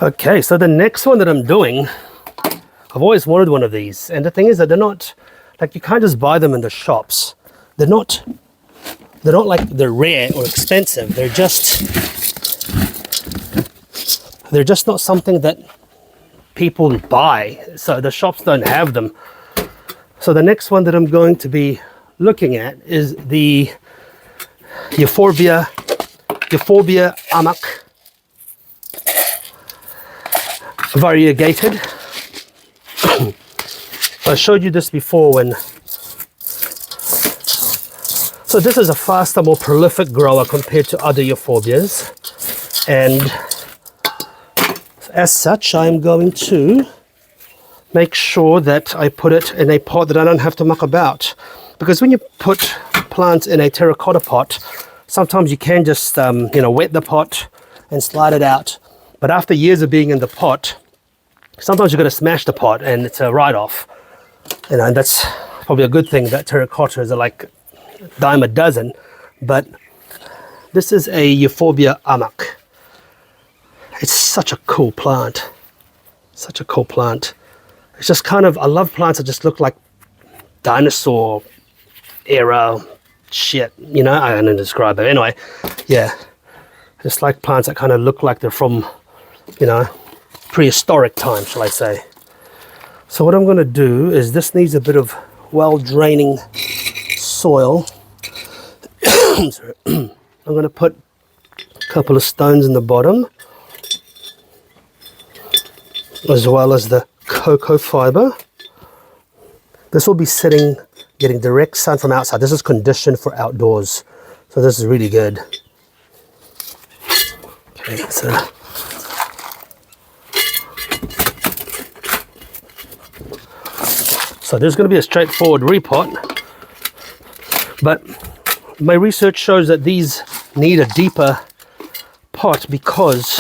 Okay, so the next one that I'm doing, I've always wanted one of these, and the thing is that they're not, like, you can't just buy them in the shops. They're not like they're rare or expensive. They're just not something that people buy. So the shops don't have them. So the next one that I'm going to be looking at is the Euphorbia Ammak Variegated. I showed you this before when. So this is a faster, more prolific grower compared to other euphorbias, and as such, I'm going to make sure that I put it in a pot that I don't have to muck about. Because when you put plants in a terracotta pot, sometimes you can just wet the pot and slide it out. But after years of being in the pot, sometimes you're going to smash the pot and it's a write-off. And that's probably a good thing that terracottas are like dime a dozen. But this is a Euphorbia Ammak. It's such a cool plant. Such a cool plant. It's just kind of, I love plants that just look like dinosaur era shit, you know? I don't describe it. Anyway, yeah. Just like plants that kind of look like they're from, you know, prehistoric time, shall I say. So what I'm going to do is, this needs a bit of well-draining soil. Sorry. I'm going to put a couple of stones in the bottom, as well as the cocoa fiber. This will be sitting, getting direct sun from outside. This is conditioned for outdoors, so this is really good. Okay, so there's going to be a straightforward repot, but my research shows that these need a deeper pot because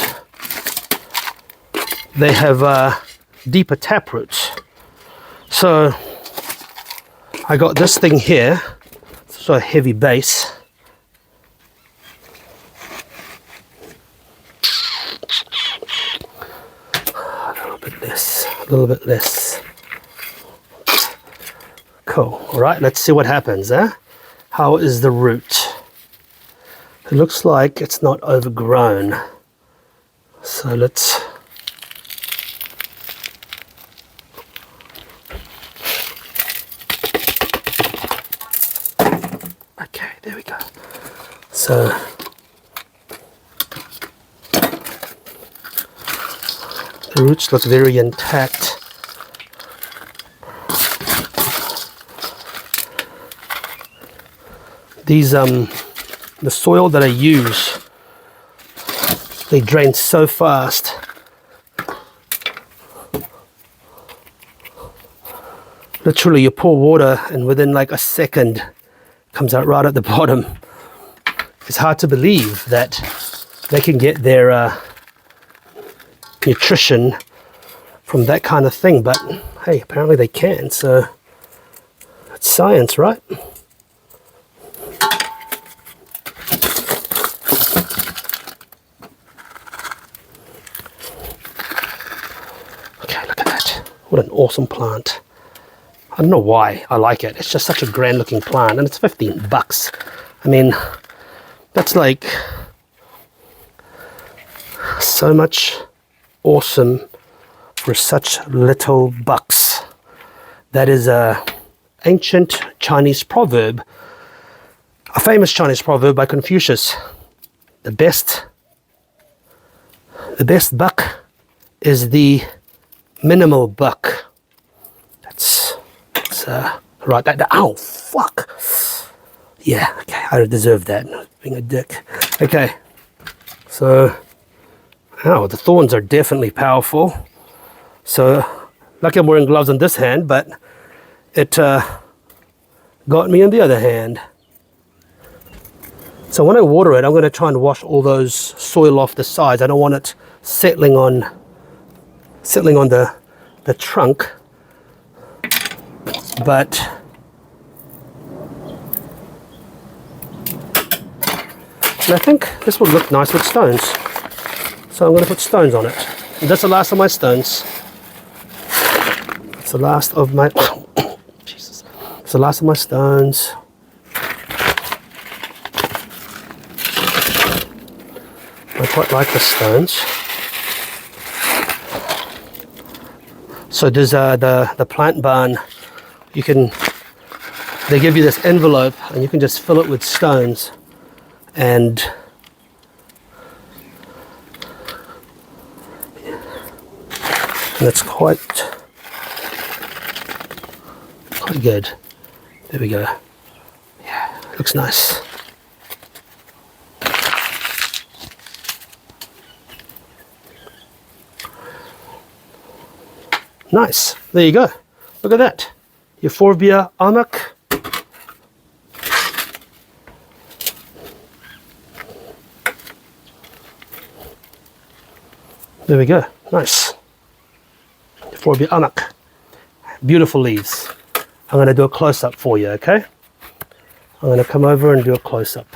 they have deeper tap roots. So I got this thing here, so a heavy base. A little bit less. Cool. All right, let's see what happens, eh? How is the root? It looks like it's not overgrown. So let's... Okay, there we go. So the roots look very intact. These the soil that I use, they drain so fast. Literally, you pour water and within like a second it comes out right at the bottom. It's hard to believe that they can get their nutrition from that kind of thing, but hey, apparently they can. So it's science, right? What an awesome plant. I don't know why I like it. It's just such a grand looking plant, and it's 15 bucks. I mean, that's like so much awesome for such little bucks. That is a ancient Chinese proverb, a famous Chinese proverb by Confucius. The best buck is the minimal buck. That's right. That ow, fuck. Yeah, okay, I deserve that. Being a dick. Okay, so ow, the thorns are definitely powerful. So lucky I'm wearing gloves on this hand, but it got me on the other hand. So when I water it, I'm going to try and wash all those soil off the sides. I don't want it settling on the trunk, but I think this will look nice with stones, so I'm going to put stones on it. And that's the last of my stones. It's the last of my Jesus. It's the last of my stones. I quite like the stones. So there's the plant barn. They give you this envelope and you can just fill it with stones, and that's quite good. There we go. Yeah, looks nice. Nice. There you go. Look at that. Euphorbia Ammak. There we go. Nice. Euphorbia Ammak. Beautiful leaves. I'm going to do a close-up for you, okay? I'm going to come over and do a close-up.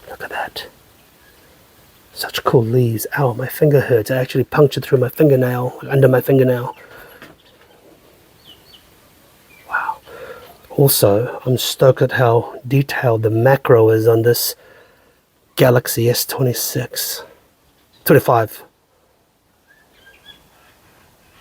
Look at that. Such cool leaves. Ow, my finger hurts. I actually punctured through my fingernail, under my fingernail. Wow. Also, I'm stoked at how detailed the macro is on this Galaxy S26. 25.